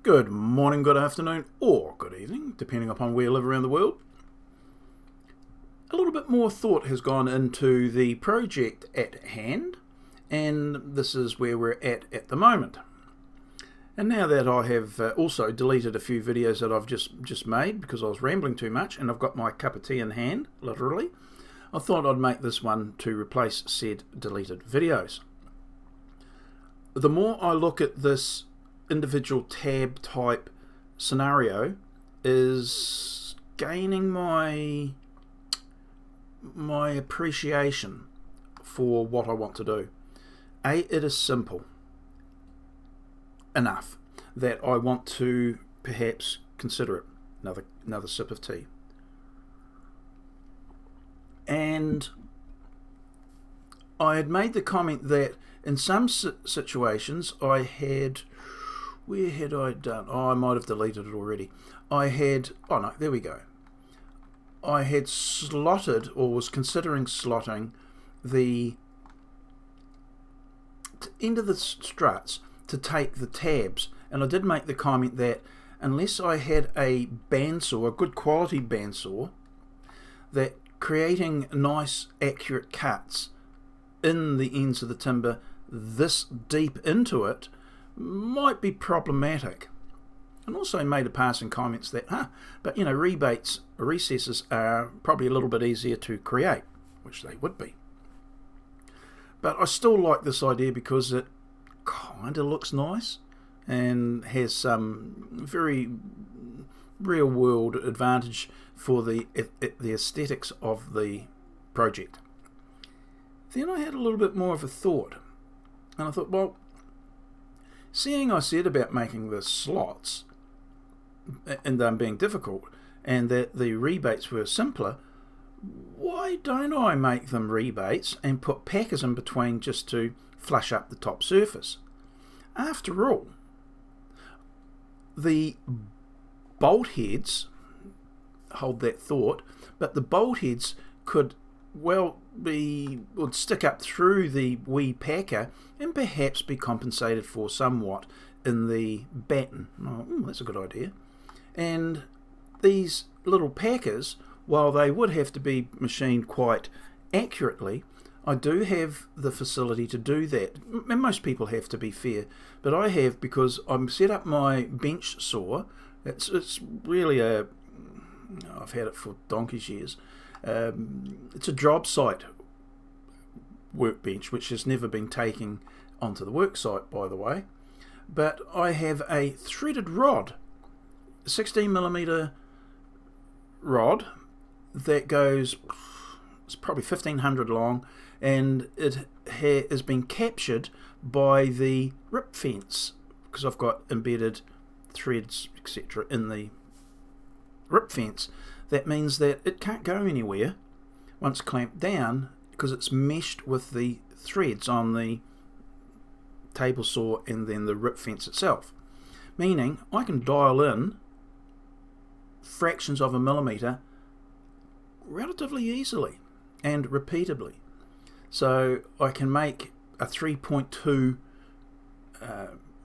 Good morning, good afternoon, or good evening, depending upon where you live around the world. A little bit more thought has gone into the project at hand, and this is where we're at the moment. And now that I have also deleted a few videos that I've just made because I was rambling too much, and I've got my cup of tea in hand, literally, I thought I'd make this one to replace said deleted videos. The more I look at this individual tab type scenario, is gaining my appreciation for what I want to do. It is simple enough that I want to perhaps consider it. Another sip of tea. And I had made the comment that in some situations I had, where had I done? Oh, I might have deleted it already. I had, oh no, there we go. I had slotted, or was considering slotting, the end of the struts to take the tabs. And I did make the comment that unless I had a bandsaw, a good quality bandsaw, that creating nice accurate cuts in the ends of the timber this deep into it might be problematic. And also made a passing comments that, but you know, rebates, recesses are probably a little bit easier to create, which they would be. But I still like this idea because it kind of looks nice and has some very real world advantage for the aesthetics of the project. Then I had a little bit more of a thought, and I thought, well, seeing I said about making the slots and them being difficult and that the rebates were simpler, why don't I make them rebates and put packers in between just to flush up the top surface? After all, the bolt heads, hold that thought, but the bolt heads would stick up through the wee packer and perhaps be compensated for somewhat in the batten. Oh, that's a good idea. And these little packers, while they would have to be machined quite accurately, I do have the facility to do that. And most people have, to be fair, but I have because I've set up my bench saw. It's really I've had it for donkey's years. It's a job site workbench which has never been taken onto the work site, by the way. But I have a threaded rod, 16mm rod that goes, it's probably 1500 long, and it has been captured by the rip fence because I've got embedded threads, etc. in the rip fence. That means that it can't go anywhere once clamped down because it's meshed with the threads on the table saw and then the rip fence itself. Meaning I can dial in fractions of a millimetre relatively easily and repeatably. So I can make a 3.2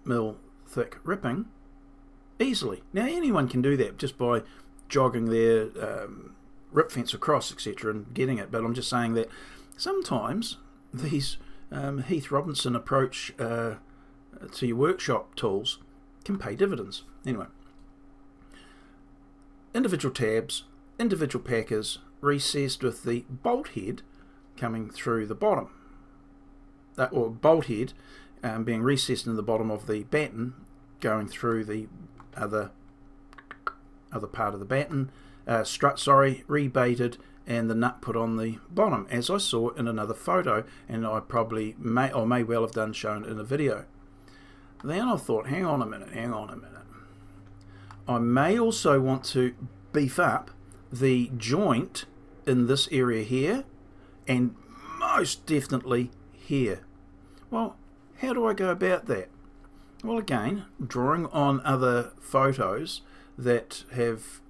mil thick ripping easily. Now anyone can do that just by jogging their rip fence across, etc., and getting it. But I'm just saying that sometimes these Heath Robinson approach to your workshop tools can pay dividends. Anyway, individual tabs, individual packers, recessed with the bolt head coming through the bottom, or bolt head being recessed in the bottom of the batten, going through the other part of the batten, strut, rebaited, and the nut put on the bottom, as I saw in another photo, and I probably may well have done shown in a video. Then I thought, hang on a minute. I may also want to beef up the joint in this area here, and most definitely here. Well, how do I go about that? Well, again, drawing on other photos that have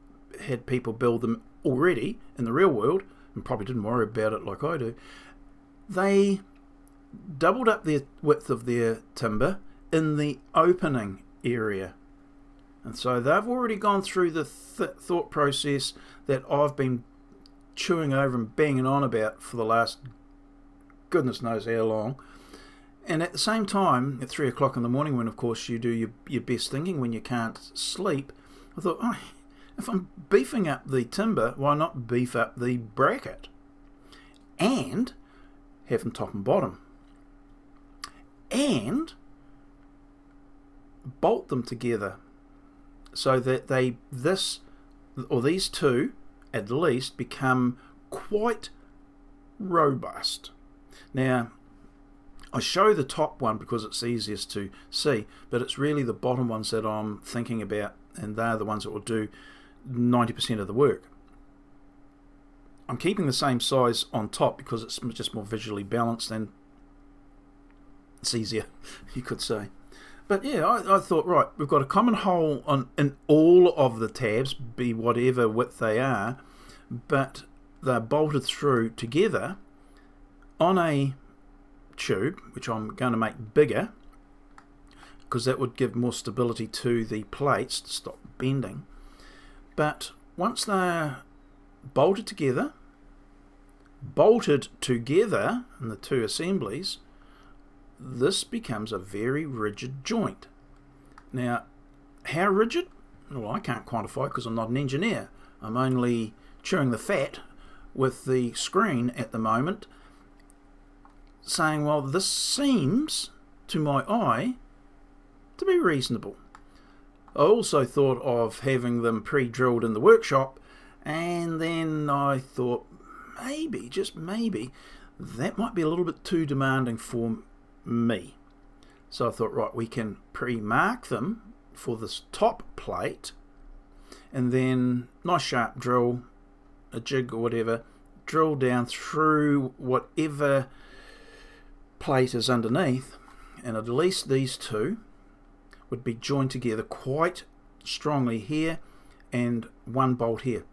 had people build them already in the real world and probably didn't worry about it like I do. They doubled up the width of their timber in the opening area. And so they've already gone through the thought process that I've been chewing over and banging on about for the last goodness knows how long. And at the same time, at 3 o'clock in the morning, when of course you do your best thinking when you can't sleep, I thought, oh, if I'm beefing up the timber, why not beef up the bracket? And have them top and bottom. And bolt them together so that these two at least become quite robust. Now, I show the top one because it's easiest to see, but it's really the bottom ones that I'm thinking about, and they're the ones that will do 90% of the work. I'm keeping the same size on top because it's just more visually balanced and it's easier, you could say. But yeah, I thought, right, we've got a common hole in all of the tabs, be whatever width they are, but they're bolted through together on a tube, which I'm going to make bigger because that would give more stability to the plates to stop bending. But once they're bolted together in the two assemblies, this becomes a very rigid joint. Now, how rigid? Well, I can't quantify because I'm not an engineer. I'm only chewing the fat with the screen at the moment, saying, well, this seems to my eye to be reasonable. I also thought of having them pre-drilled in the workshop, and then I thought maybe, just maybe, that might be a little bit too demanding for me. So I thought, right, we can pre-mark them for this top plate, and then nice sharp drill, a jig or whatever, drill down through whatever plate is underneath, and at least these two would be joined together quite strongly here and one bolt here.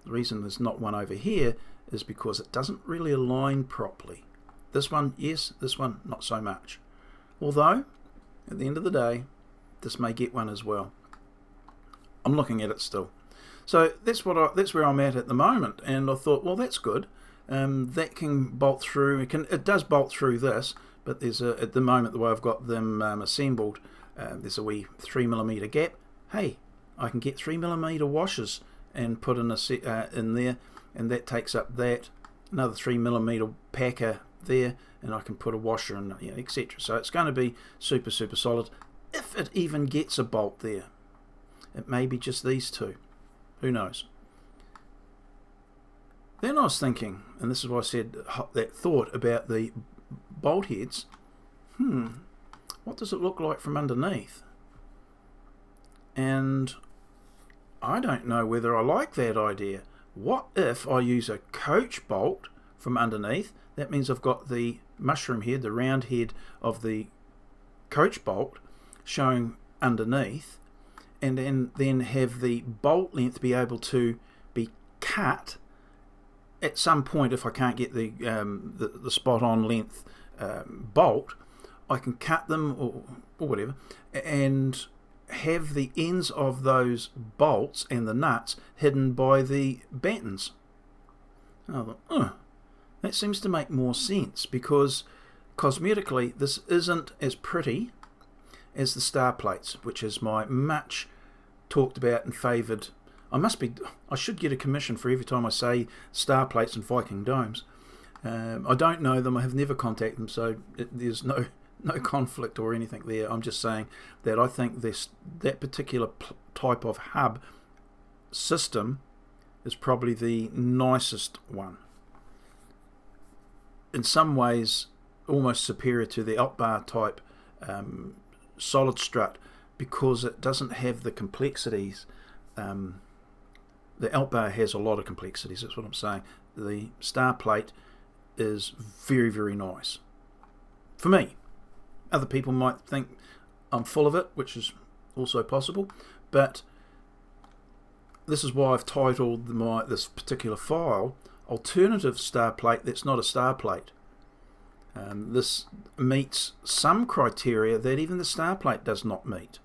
The reason there's not one over here is because it doesn't really align properly. This one, yes, this one, not so much. Although, at the end of the day, this may get one as well. I'm looking at it still. So that's where I'm at the moment, and I thought, well, that's good. That can bolt through. It does bolt through this, but there's at the moment, the way I've got them assembled, there's a wee 3mm gap. Hey, I can get 3mm washers and put in there, and that takes up that another 3mm packer there, and I can put a washer in, etc. So it's going to be super solid. If it even gets a bolt there, it may be just these two. Who knows? Then I was thinking, and this is why I said that thought about the bolt heads. What does it look like from underneath? And I don't know whether I like that idea. What if I use a coach bolt from underneath? That means I've got the mushroom head, the round head of the coach bolt showing underneath, and then have the bolt length be able to be cut at some point. If I can't get the spot on length bolt, I can cut them or whatever, and have the ends of those bolts and the nuts hidden by the battens. I thought, that seems to make more sense, because cosmetically this isn't as pretty as the star plates, which is my much talked about and favoured. I should get a commission for every time I say star plates and Viking domes. I don't know them, I have never contacted them, so there's no conflict or anything there. I'm just saying that I think that particular type of hub system is probably the nicest one. In some ways almost superior to the Altbar type solid strut, because it doesn't have the complexities. The Altbar has a lot of complexities, that's what I'm saying. The star plate is very nice for me. Other people might think I'm full of it, which is also possible, but this is why I've titled this particular file Alternative Star Plate That's Not a Star Plate. This meets some criteria that even the star plate does not meet.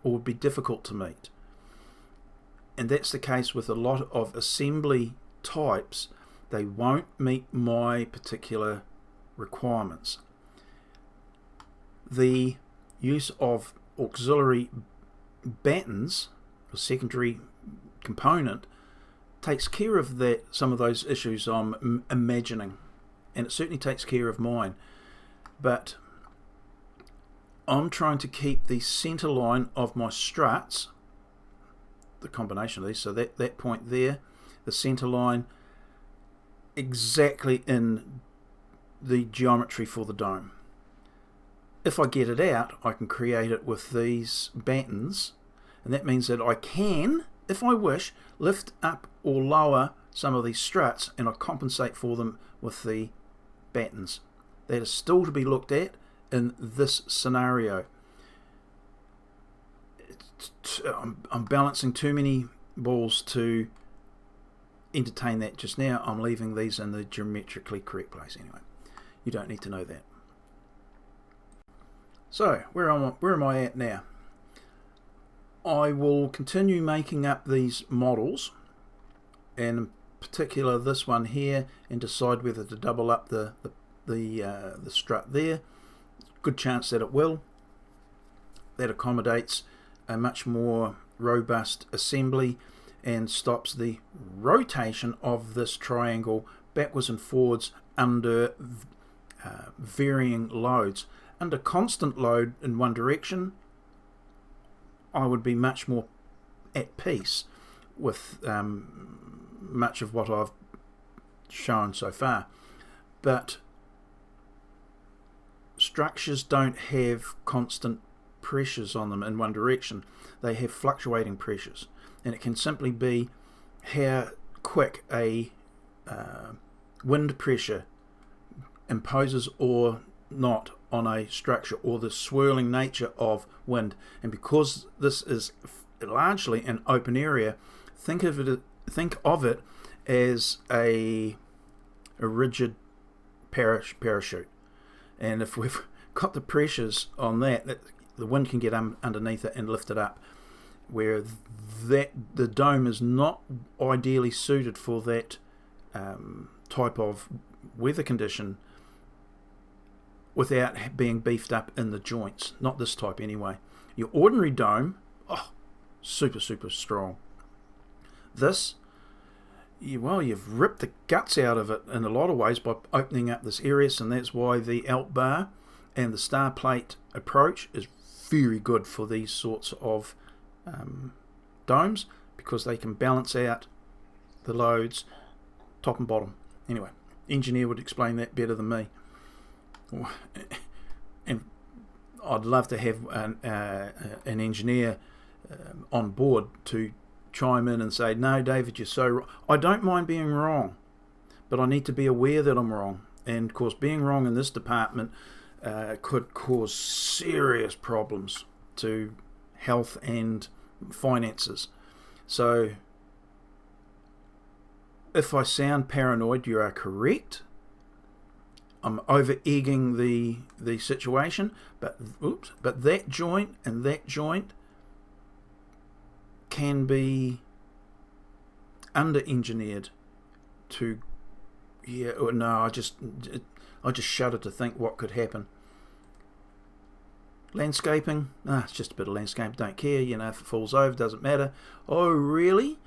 or would be difficult to meet. And that's the case with a lot of assembly types. They won't meet my particular requirements. The use of auxiliary battens, a secondary component, takes care of that, some of those issues I'm imagining, and it certainly takes care of mine. But I'm trying to keep the center line of my struts, the combination of these, so that point there, the center line, exactly in the geometry for the dome. If I get it out, I can create it with these battens, and that means that I can, if I wish, lift up or lower some of these struts, and I compensate for them with the battens. That is still to be looked at in this scenario. I'm balancing too many balls to entertain that just now. I'm leaving these in the geometrically correct place anyway. You don't need to know that. So, where am I at now? I will continue making up these models, and in particular this one here, and decide whether to double up the strut there. Good chance that it will. That accommodates a much more robust assembly and stops the rotation of this triangle backwards and forwards under varying loads. Under constant load in one direction, I would be much more at peace with much of what I've shown so far. But structures don't have constant pressures on them in one direction. They have fluctuating pressures, and it can simply be how quick a wind pressure imposes or not on a structure, or the swirling nature of wind. And because this is largely an open area, think of it as a rigid parachute, and if we've got the pressures on that, the wind can get underneath it and lift it up, where the dome is not ideally suited for that type of weather condition without being beefed up in the joints. Not this type anyway. Your ordinary dome, super strong. This, you've ripped the guts out of it in a lot of ways by opening up this area, and that's why the Alt bar and the star plate approach is very good for these sorts of domes, because they can balance out the loads top and bottom. Anyway, engineer would explain that better than me. And I'd love to have an engineer on board to chime in and say, no, David, you're so wrong. I don't mind being wrong, but I need to be aware that I'm wrong. And of course, being wrong in this department could cause serious problems to health and finances. So if I sound paranoid, you are correct. I'm over-egging the situation, but that joint and that joint can be under-engineered to, I just shudder to think what could happen. Landscaping, it's just a bit of landscape, don't care, if it falls over, doesn't matter. Oh, really?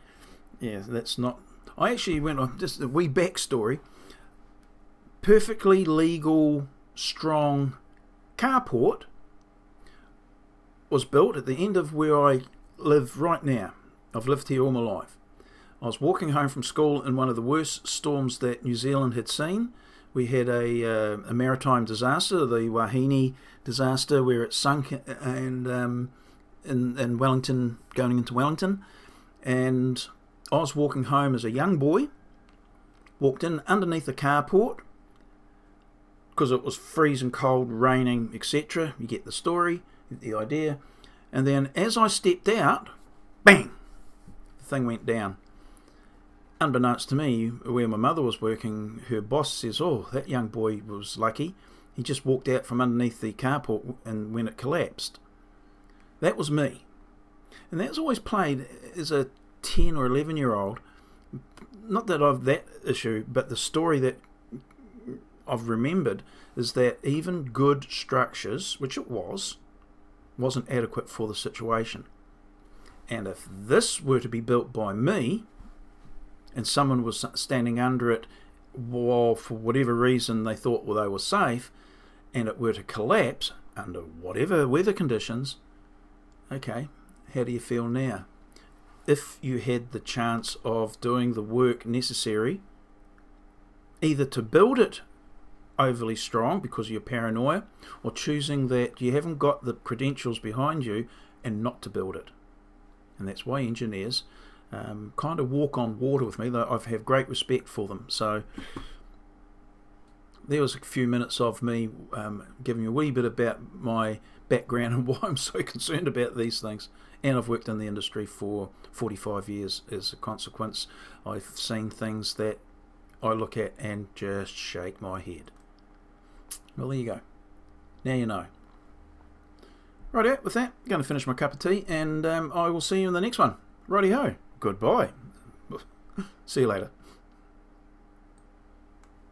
Yeah, that's not... I actually went on, just a wee backstory. Perfectly legal, strong carport was built at the end of where I live right now. I've lived here all my life. I was walking home from school in one of the worst storms that New Zealand had seen. We had a maritime disaster, the Wahine disaster, where it sunk and in Wellington, going into Wellington. And I was walking home as a young boy, walked in underneath the carport, because it was freezing cold, raining, etc. You get the story, the idea. And then as I stepped out, bang, the thing went down. Unbeknownst to me, where my mother was working, her boss says, oh, that young boy was lucky. He just walked out from underneath the carport and when it collapsed. That was me. And that's always played as a 10 or 11-year-old. Not that I've that issue, but the story that I've remembered is that even good structures, which it wasn't adequate for the situation. And if this were to be built by me, and someone was standing under it, while for whatever reason they thought they were safe, and it were to collapse under whatever weather conditions, okay, how do you feel now? If you had the chance of doing the work necessary, either to build it overly strong because of your paranoia, or choosing that you haven't got the credentials behind you and not to build it. And that's why engineers kind of walk on water with me, though I have great respect for them. So there was a few minutes of me giving you a wee bit about my background and why I'm so concerned about these things. And I've worked in the industry for 45 years as a consequence. I've seen things that I look at and just shake my head. Well, there you go. Now you know. Righto, with that, I'm going to finish my cup of tea, and I will see you in the next one. Righty-ho. Goodbye. See you later.